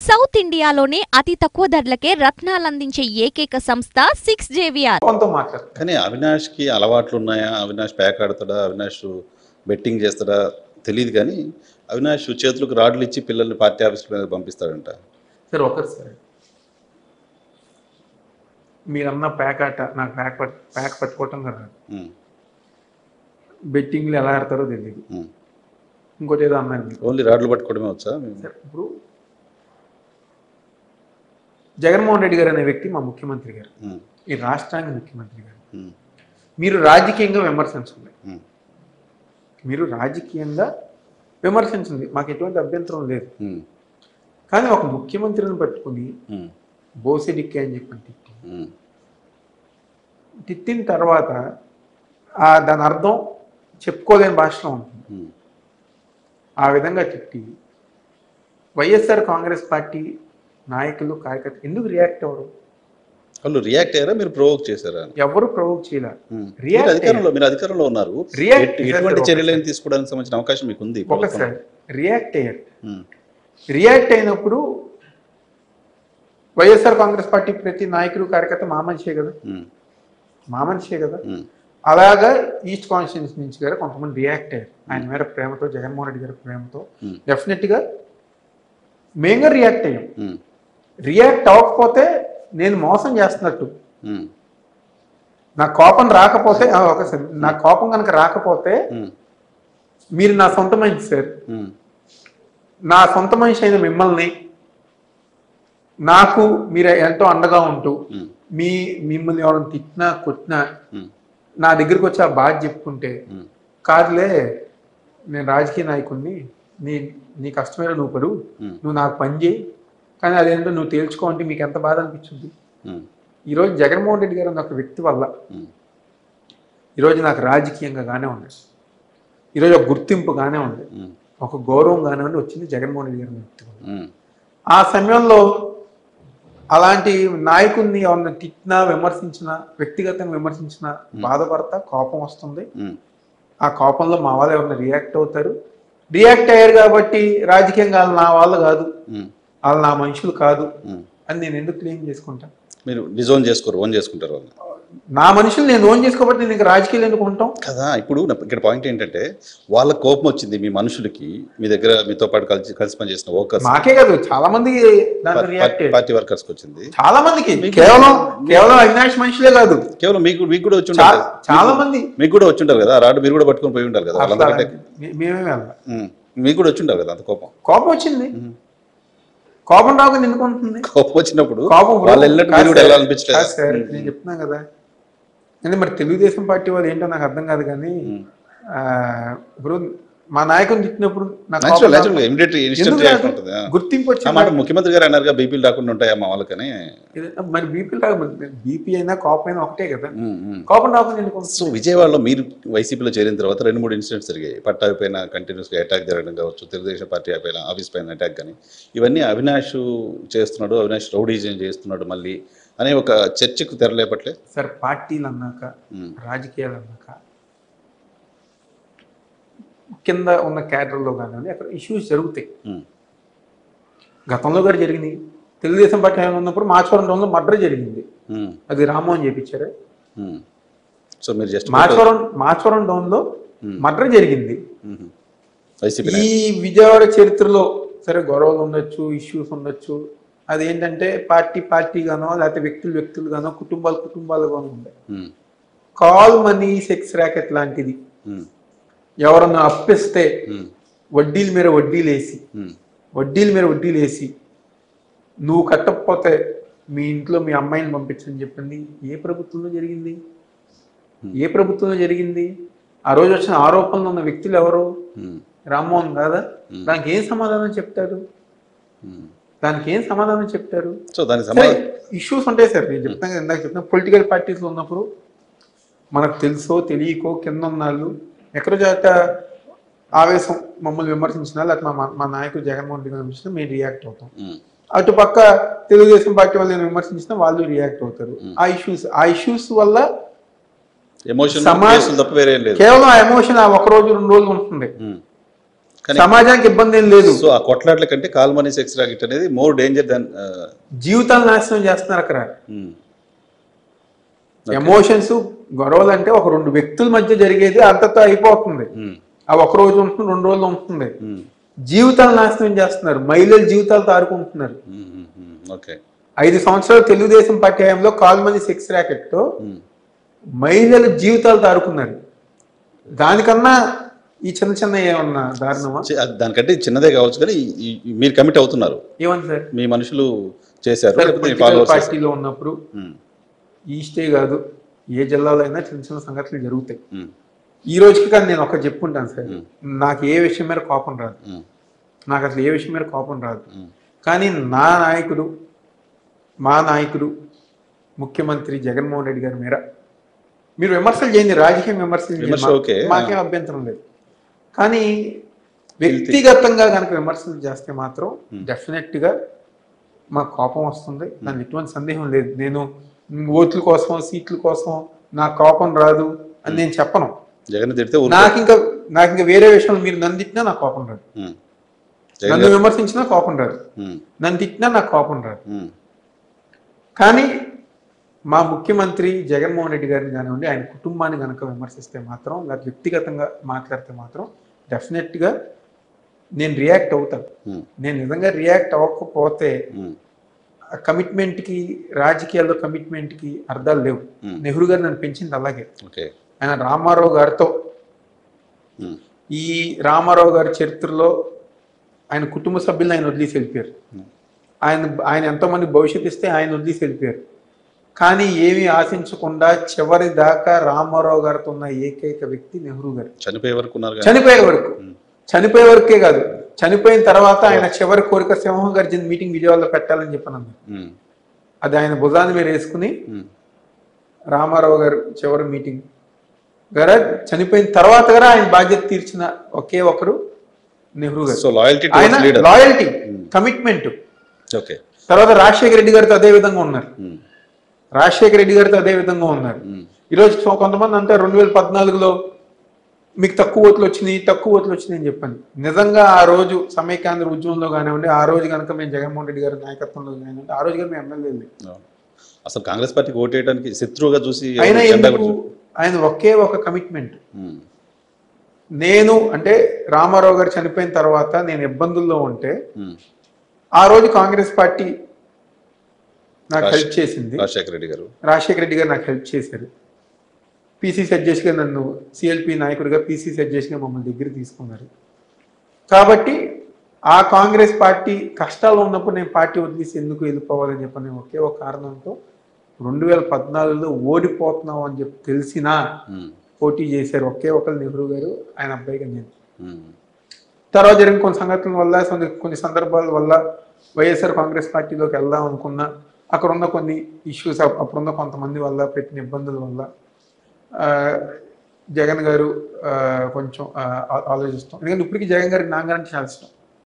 South ఇండియాలోనే అతి తక్కువ ధరలకే రత్నాలందించే ఏకైక సంస్థ 6JVR. కానీ అవినాష్కి అలవాట్లు ఉన్నాయా? అవినాష్ ప్యాక్ ఆడతాడా? అవినాష్ బెట్టింగ్ చేస్తాడా తెలియదు, కానీ అవినాష్ చేతులకు రాడ్లు ఇచ్చి పిల్లల్ని పార్టీ ఆఫీస్ మీద పంపిస్తాడంట. సార్ ఒకరు సార్ మీరన్న ప్యాక్ ఆట నాకు ప్యాక్ పట్టుకోవటం కదా, బెట్టింగ్లు ఎలా ఆడతారో తెలియదు. ఇంకోటి ఏదో అన్నాను, ఓన్లీ రాడ్లు పట్టుకోవడమే వచ్చా? ఇప్పుడు జగన్మోహన్ రెడ్డి గారు అనే వ్యక్తి మా ముఖ్యమంత్రి గారు, ఈ రాష్ట్రానికి ముఖ్యమంత్రి గారు. మీరు రాజకీయంగా విమర్శించండి, మీరు రాజకీయంగా విమర్శించండి, మాకు ఎటువంటి అభ్యంతరం లేదు. కానీ ఒక ముఖ్యమంత్రిని పట్టుకుని బోసిడిక్కి అని చెప్పి తిట్టిన తర్వాత దాని అర్థం చెప్పుకోలేని భాషలో ఉంటుంది. ఆ విధంగా తిట్టి వైఎస్ఆర్ కాంగ్రెస్ పార్టీ నాయకులు కార్యకర్తలు ఎందుకు రియాక్ట్ అవ్వరు? వాళ్ళు రియాక్ట్ అయ్యారా? మీరు ప్రొవోక్ చేశారా? ఎవరు ప్రొవోక్ చేయలేరు. మీరు అధికారంలో ఉన్నారు, ఎటువంటి చర్యలను తీసుకోవడానికి సంబంధించిన అవకాశం మీకు ఉంది. ఒకసారి రియాక్ట్ అయ్యారు. రియాక్ట్ అయినప్పుడు వైఎస్ఆర్ కాంగ్రెస్ పార్టీ ప్రతి నాయకులు కార్యకర్త మా మనిషే కదా, మా మనిషే కదా. అలాగా ఈస్ట్ కాన్స్టిట్యూన్సీ నుంచి గారు కొంతమంది రియాక్ట్ అయ్యారు. ఆయన మీద ప్రేమతో, జగన్మోహన్ రెడ్డి గారి ప్రేమతో డెఫినెట్గా మేంగా రియాక్ట్ అయ్యాం. రియాక్ట్ అవ్వకపోతే నేను మోసం చేస్తున్నట్టు. నా కోపం రాకపోతే, ఒకసారి నా కోపం కనుక రాకపోతే మీరు నా సొంత మనిషి సార్, నా సొంత మనిషి అయిన మిమ్మల్ని నాకు మీరు ఎంతో అండగా ఉంటూ మిమ్మల్ని ఎవరైనా తిట్టినా కొట్టినా నా దగ్గరికి వచ్చి ఆ బాధ చెప్పుకుంటే, కాదులే నేను రాజకీయ నాయకుడిని, నీ కష్టమేలా నువ్వు పడు, నువ్వు నాకు పని చేయి, కానీ అదేంటో నువ్వు తేల్చుకోవంటే మీకు ఎంత బాధ అనిపించింది? ఈరోజు జగన్మోహన్ రెడ్డి గారు ఒక వ్యక్తి వల్ల ఈరోజు నాకు రాజకీయంగానే ఉంది, ఈరోజు ఒక గుర్తింపుగానే ఉంది, ఒక గౌరవంగానే ఉంది వచ్చింది జగన్మోహన్ రెడ్డి గారి వ్యక్తి వల్ల. ఆ సమయంలో అలాంటి నాయకుడిని ఎవరిని తిట్టినా, విమర్శించినా, వ్యక్తిగతంగా విమర్శించినా బాధపడతా, కోపం వస్తుంది. ఆ కోపంలో మా వాళ్ళు ఎవరైనా రియాక్ట్ అవుతారు. రియాక్ట్ అయ్యారు కాబట్టి రాజకీయంగా వాళ్ళు నా వాళ్ళు కాదు, వాళ్ళు నా మనుషులు కాదు అని నేను ఎందుకు క్లెయిమ్ చేసుకుంటా? మీరు డిజోన్ చేసుకోరు, ఓన్ చేసుకుంటారు. వాళ్ళు నా మనుషులు నేను ఓన్ చేసుకోబట్టి నేను ఇంకా రాజకీయాలు ఎందుకు ఉంటాం కదా. ఇప్పుడు ఇక్కడ పాయింట్ ఏంటంటే, వాళ్ళ కోపం వచ్చింది మీ మనుషులకి, మీ దగ్గర మీతో పాటు కలిసి పనిచేసిన వర్కర్స్, మాకే కాదు చాలా మందికి, పార్టీ వర్కర్స్ వచ్చింది చాలా మందికి. కేవలం అవినాష్ మనుషులే కాదు, కేవలం మీకు కూడా వచ్చి ఉంటారు, చాలా మంది మీకు కూడా వచ్చి ఉంటారు కదా. రాడు మీరు కూడా పట్టుకొని పోయి ఉంటారు కదా, వాళ్ళందరికంటే మీకు కూడా వచ్చి ఉంటారు కదా. అంత కోపం వచ్చింది. కోపం రాకుండా ఎందుకు ఉంటుంది? కోపం వచ్చినప్పుడు కోపం వెళ్ళాలనిపించలేదు. నేను చెప్తున్నాను కదా. అంటే మరి తెలుగుదేశం పార్టీ వాళ్ళు ఏంటో నాకు అర్థం కాదు, కానీ ఇప్పుడు మా నాయకుని తిట్టినప్పుడు గుర్తింపు వచ్చింది. ముఖ్యమంత్రి గారు అన్నారుగా బీపీలు రాకుండా ఉంటాయా మా వాళ్ళకని. మరి బీపీలు రాకుండా, బీపీ అయినా కోపం అయినా ఒకటే కదా, కోపం రాకుండా ఎందుకు? సో విజయవాడలో మీరు వైసీపీలో చేరిన తర్వాత 2-3 ఇన్సిడెంట్స్ జరిగాయి. పట్టాభి పైన కంటిన్యూస్గా అటాక్ జరగడం కావచ్చు, తెలుగుదేశం పార్టీ పైన ఆఫీస్ పైన అటాక్, కానీ ఇవన్నీ అవినాష్ చేస్తున్నాడు, అవినాష్ రౌడీజం చేస్తున్నాడు మళ్ళీ అనే ఒక చర్చకు తెరలేపట్లే సార్. పార్టీలు అన్నాక, రాజకీయాలు అన్నాక కింద ఉన్న క్యాడర్లో కానీ అక్కడ ఇష్యూస్ జరుగుతాయి. గతంలో కూడా జరిగింది. తెలుగుదేశం పార్టీ ఉన్నప్పుడు మాచవరం డౌన్లో మర్డర్ జరిగింది, అది రామ్మోహన్ చేయించారు. సో మీరు జస్ట్ మాచవరం డౌన్లో మర్డర్ జరిగింది. ఈ విజయవాడ చరిత్రలో సరే గొడవలు ఉండొచ్చు, ఇష్యూస్ ఉండొచ్చు, అదేంటంటే పార్టీగానో లేకపోతే వ్యక్తులుగానో కుటుంబాలుగానో ఉంటాయి. కాల్ మనీ సెక్స్ ర్యాకెట్ లాంటిది. ఎవరన్నా అప్పిస్తే వడ్డీల మీద వడ్డీలు వేసి నువ్వు కట్టకపోతే మీ ఇంట్లో మీ అమ్మాయిని పంపించని చెప్పింది ఏ ప్రభుత్వంలో జరిగింది? ఆ రోజు వచ్చిన ఆరోపణలు ఉన్న వ్యక్తులు ఎవరు? రామ్మోహన్ కాదా? దానికి ఏం సమాధానం చెప్తారు? సో ఇష్యూస్ ఉంటాయి సార్. నేను చెప్తాను కదా, ఇందాక చెప్తాను, పొలిటికల్ పార్టీస్లో ఉన్నప్పుడు మనకు తెలుసో తెలియకో కింద ఉన్నాళ్ళు ఎక్కడో చేత ఆవేశం మమ్మల్ని విమర్శించినా, లేకపోతే మా నాయకుడు జగన్మోహన్ రెడ్డి విమర్శించినా మేము రియాక్ట్ అవుతాం. అటుపక్క తెలుగుదేశం పార్టీ వాళ్ళు విమర్శించినా వాళ్ళు రియాక్ట్ అవుతారు. ఆ ఇష్యూస్ వల్ల కేవలం ఆ ఎమోషన్ 1 రోజు 2 రోజులు ఉంటుంది. సమాజానికి ఇబ్బంది ఏం లేదు. సో ఆ కొట్లాట్ల కంటే కాల్మనీ సెక్స్ రాకెట్ అనేది మోర్ డేంజర్ దాన్ జీవితాలు నాశనం చేస్తున్నారు అక్కడ. ఎమోషన్స్ గొడవలు అంటే ఒక రెండు వ్యక్తుల మధ్య జరిగేది అంతతో అయిపోతుంది. ఆ ఒక రోజు ఉంటుంది, 2 రోజులు ఉంటుంది. జీవితాలు నాశనం చేస్తున్నారు, మహిళల జీవితాలు తారుకుంటున్నారు. 5 సంవత్సరాలు తెలుగుదేశం పార్టీ హయాంలో కాల్మనీ సెక్స్ ర్యాకెట్ తో మహిళల జీవితాలు తారుకున్నారు. దానికన్నా ఈ చిన్న చిన్న ఏమన్నా దారుణమా? దానికంటే చిన్నదే కావచ్చు, కానీ మీరు కమిట్ అవుతున్నారు. ఏమని సార్ మీ మనుషులు చేశారు. పార్టీలో ఉన్నప్పుడు ఈస్టే కాదు ఏ జిల్లాలో అయినా చిన్న చిన్న సంఘటనలు జరుగుతాయి. ఈ రోజుకి కానీ నేను ఒకటి చెప్పుకుంటాను సార్, నాకు ఏ విషయం మీద కోపం రాదు, నాకు అసలు ఏ విషయం మీద కోపం రాదు. కానీ మా నాయకుడు ముఖ్యమంత్రి జగన్మోహన్ రెడ్డి గారి మీద మీరు విమర్శలు చేయండి, రాజకీయ విమర్శలు చేయండి, మాకేం అభ్యంతరం లేదు. కానీ వ్యక్తిగతంగా కనుక విమర్శలు చేస్తే మాత్రం డెఫినెట్గా మాకు కోపం వస్తుంది, దానికి ఎటువంటి సందేహం లేదు. నేను ఓట్ల కోసం సీట్ల కోసం నాకు కోపం రాదు అని నేను చెప్పను. నాకు ఇంకా వేరే విషయంలో మీరు నన్ను తిట్టినా నాకు కోపం రాదు, నన్ను విమర్శించినా కోపం రాదు, నన్ను తిట్టినా నాకు కోపం రాదు. కానీ మా ముఖ్యమంత్రి జగన్మోహన్ రెడ్డి గారిని కానివ్వండి, ఆయన కుటుంబాన్ని కనుక విమర్శిస్తే మాత్రం, లేదా వ్యక్తిగతంగా మాట్లాడితే మాత్రం డెఫినెట్గా నేను రియాక్ట్ అవుతాను. నేను నిజంగా రియాక్ట్ అవ్వకపోతే కమిట్మెంట్కి, రాజకీయాల్లో కమిట్మెంట్కి అర్థాలు లేవు. నెహ్రూ గారు నన్ను పెంచింది అలాగే. ఆయన రామారావు గారితో, ఈ రామారావు గారి చరిత్రలో ఆయన కుటుంబ సభ్యులను ఆయన వదిలేసి వెళ్ళిపోయారు. ఆయన ఎంతోమంది భవిష్యత్తు ఇస్తే ఆయన వదిలేసి వెళ్ళిపోయారు. కానీ ఏమీ ఆశించకుండా చివరి దాకా రామారావు గారితో ఉన్న ఏకైక వ్యక్తి నెహ్రూ గారు. చనిపోయే వరకే కాదు, చనిపోయిన తర్వాత ఆయన చివరి కోరిక సింహం గర్జన మీటింగ్ విజయవాడలో పెట్టాలని చెప్పాను. అది ఆయన భుజాన్ని మీద వేసుకుని రామారావు గారు చివరి మీటింగ్ గారు చనిపోయిన తర్వాత గారు ఆయన బాధ్యత తీర్చిన ఒకే ఒకరు నెహ్రూ గారు. ఆయన లాయల్టీ, కమిట్మెంట్. తర్వాత రాజశేఖర రెడ్డి గారితో అదే విధంగా ఉన్నారు. ఈరోజు కొంతమంది అంటే 2014లో మీకు తక్కువ ఓట్లు వచ్చినాయి అని చెప్పండి. నిజంగా ఆ రోజు సమైక్యాంధ్ర ఉద్యమంలో కానివ్వండి, ఆ రోజు కనుక మేము జగన్మోహన్ రెడ్డి గారి నాయకత్వంలో కానివ్వండి, ఆ రోజు మేము ఎమ్మెల్యేలు అసలు కాంగ్రెస్ పార్టీకి ఓటేయడానికి శత్రువుగా చూసి ఆయన ఒకే ఒక కమిట్మెంట్. నేను అంటే రామారావు గారు చనిపోయిన తర్వాత నేను ఇబ్బందుల్లో ఉంటే ఆ రోజు కాంగ్రెస్ పార్టీ నాకు హెల్ప్ చేసింది. రాజశేఖర రెడ్డి గారు నాకు హెల్ప్ చేశారు. పిసిసి అధ్యక్షుడిగా నన్ను సిఎల్పి నాయకుడిగా పిసిసి అధ్యక్షుడిగా మమ్మల్ని దగ్గర తీసుకున్నారు. కాబట్టి ఆ కాంగ్రెస్ పార్టీ కష్టాలు ఉన్నప్పుడు నేను పార్టీ వదిలేసి ఎందుకు వెళ్ళిపోవాలని చెప్పని ఒకే ఒక కారణంతో 2014లో ఓడిపోతున్నాం అని చెప్పి తెలిసినా పోటీ చేశారు. ఒకే ఒకరు నెహ్రూ గారు, ఆయన అబ్బాయిగా నేను. తర్వాత జరిగిన కొన్ని సంఘటనల వల్ల, కొన్ని సందర్భాల వల్ల వైఎస్ఆర్ కాంగ్రెస్ పార్టీలోకి వెళ్దాం అనుకున్నా, అక్కడ ఉన్న కొన్ని ఇష్యూస్, అప్పుడున్న కొంతమంది వల్ల పెట్టిన ఇబ్బందుల వల్ల జగన్ గారు కొంచెం ఆలోచిస్తాం. ఎందుకంటే ఇప్పటికీ జగన్ గారికి నాన్నగారంటే చాలా ఇష్టం.